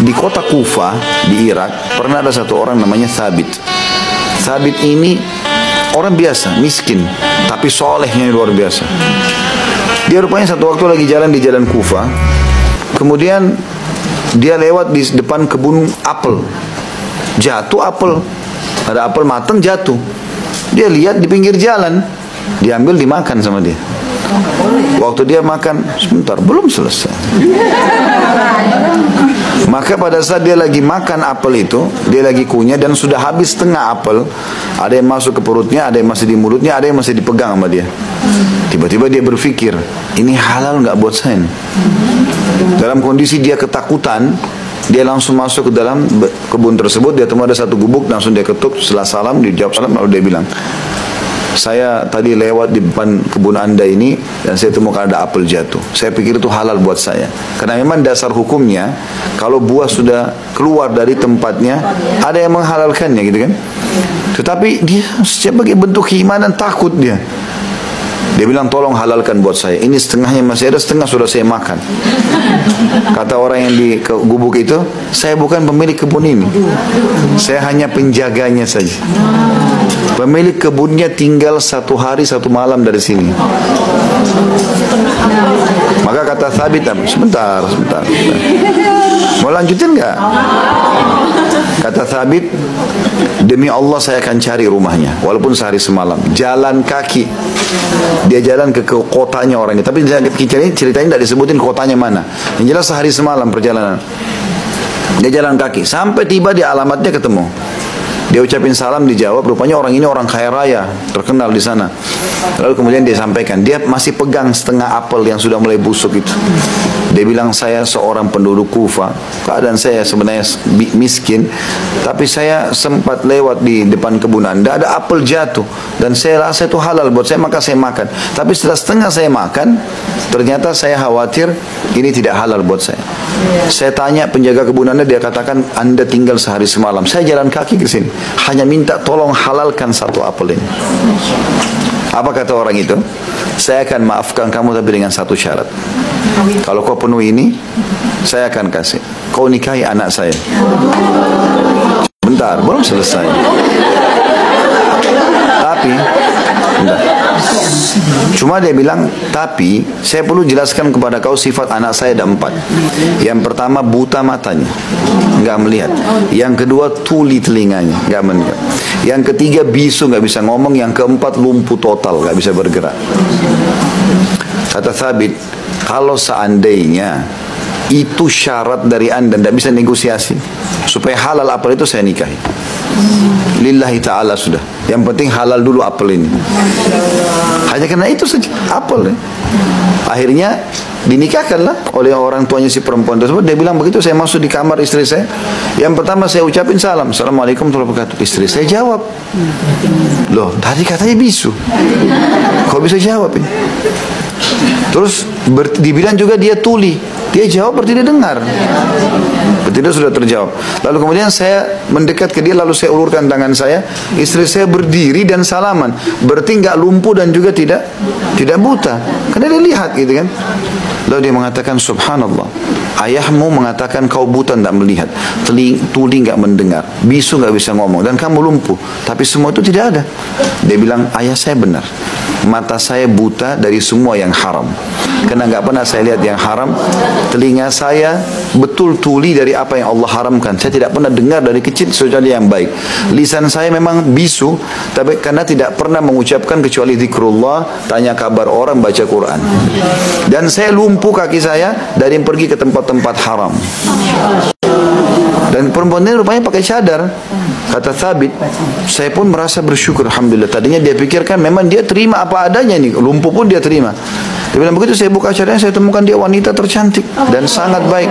di kota Kufa di Irak pernah ada satu orang namanya Thabit. Thabit ini orang biasa, miskin, tapi solehnya luar biasa. Dia rupanya satu waktu lagi jalan di jalan Kufa, kemudian dia lewat di depan kebun apel, jatuh apel, ada apel matang jatuh. Dia lihat di pinggir jalan, diambil dimakan sama dia. Waktu dia makan, sebentar, belum selesai. Maka pada saat dia lagi makan apel itu, dia lagi kunyah dan sudah habis setengah apel. Ada yang masuk ke perutnya, ada yang masih di mulutnya, ada yang masih dipegang sama dia. Tiba-tiba dia berpikir, ini halal nggak buat saya? Dalam kondisi dia ketakutan, dia langsung masuk ke dalam kebun tersebut. Dia temu ada satu gubuk, langsung dia ketuk. Setelah salam, dia jawab salam, lalu dia bilang, saya tadi lewat di depan kebun anda ini dan saya temukan ada apel jatuh. Saya pikir itu halal buat saya. Karena memang dasar hukumnya, kalau buah sudah keluar dari tempatnya, ada yang menghalalkannya gitu kan. Tetapi dia sebagai bentuk keimanan takut dia. Dia bilang tolong halalkan buat saya. Ini setengahnya masih ada, setengah sudah saya makan. Kata orang yang di gubuk itu, saya bukan pemilik kebun ini. Saya hanya penjaganya saja. Pemilik kebunnya tinggal 1 hari 1 malam dari sini. Maka kata Thabit, sebentar. Mau lanjutin nggak? Kata Thabit, demi Allah saya akan cari rumahnya, walaupun sehari semalam. Jalan kaki. Dia jalan ke kotanya orang ini. Tapi ceritanya tidak disebutin kotanya mana. Yang jelas sehari semalam perjalanan. Dia jalan kaki. Sampai tiba di alamatnya ketemu. Dia ucapin salam, dijawab. Rupanya orang ini orang kaya raya, terkenal di sana. Lalu kemudian dia sampaikan, dia masih pegang setengah apel yang sudah mulai busuk itu. Dia bilang, saya seorang penduduk Kufa. Keadaan saya sebenarnya miskin, tapi saya sempat lewat di depan kebun anda, ada apel jatuh. Dan saya rasa itu halal buat saya, maka saya makan. Tapi setelah setengah saya makan, ternyata saya khawatir ini tidak halal buat saya. Saya tanya penjaga kebun anda, dia katakan anda tinggal sehari semalam. Saya jalan kaki ke sini, hanya minta tolong halalkan 1 apel ini. Apa kata orang itu? Saya akan maafkan kamu tapi dengan 1 syarat. Kalau kau penuhi ini, saya akan kasih. Kau nikahi anak saya. Bentar, belum selesai. Tapi, bentar. Cuma dia bilang, tapi saya perlu jelaskan kepada kau sifat anak saya ada 4. Yang pertama buta matanya, nggak melihat. Yang kedua tuli telinganya, nggak mendengar. Yang ketiga bisu, nggak bisa ngomong. Yang keempat lumpuh total, nggak bisa bergerak. Kata Thabit, kalau seandainya itu syarat dari anda, tidak bisa negosiasi, supaya halal apel itu saya nikahi. Lillahi ta'ala sudah. Yang penting halal dulu apel ini. Hanya karena itu saja, apel. Akhirnya dinikahkanlah oleh orang tuanya si perempuan tersebut. Dia bilang begitu saya masuk di kamar istri saya, yang pertama saya ucapin salam, assalamualaikum warahmatullahi wabarakatuh. Istri saya jawab, loh tadi katanya bisu, kok bisa jawab ini? Terus dibilang juga dia tuli, dia jawab berarti dia dengar, berarti dia sudah terjawab. Lalu kemudian saya mendekat ke dia, lalu saya ulurkan tangan saya, istri saya berdiri dan salaman, berarti nggak lumpuh dan juga tidak buta, karena dia lihat gitu kan. Lalu dia mengatakan, subhanallah, ayahmu mengatakan kau buta tidak melihat, tuli nggak mendengar, bisu nggak bisa ngomong, dan kamu lumpuh, tapi semua itu tidak ada. Dia bilang, ayah saya benar, mata saya buta dari semua yang haram, karena nggak pernah saya lihat yang haram. Telinga saya betul tuli dari apa yang Allah haramkan, saya tidak pernah dengar dari kecil kecuali yang baik. Lisan saya memang bisu, tapi karena tidak pernah mengucapkan kecuali zikrullah, tanya kabar orang, baca Quran. Dan saya lumpuh kaki saya dari pergi ke tempat-tempat haram. Dan perempuan ini rupanya pakai cadar. Kata Thabit, saya pun merasa bersyukur, alhamdulillah. Tadinya dia pikirkan memang dia terima apa adanya nih, lumpuh pun dia terima. Dia bilang begitu saya buka cadarnya, saya temukan dia wanita tercantik dan sangat baik.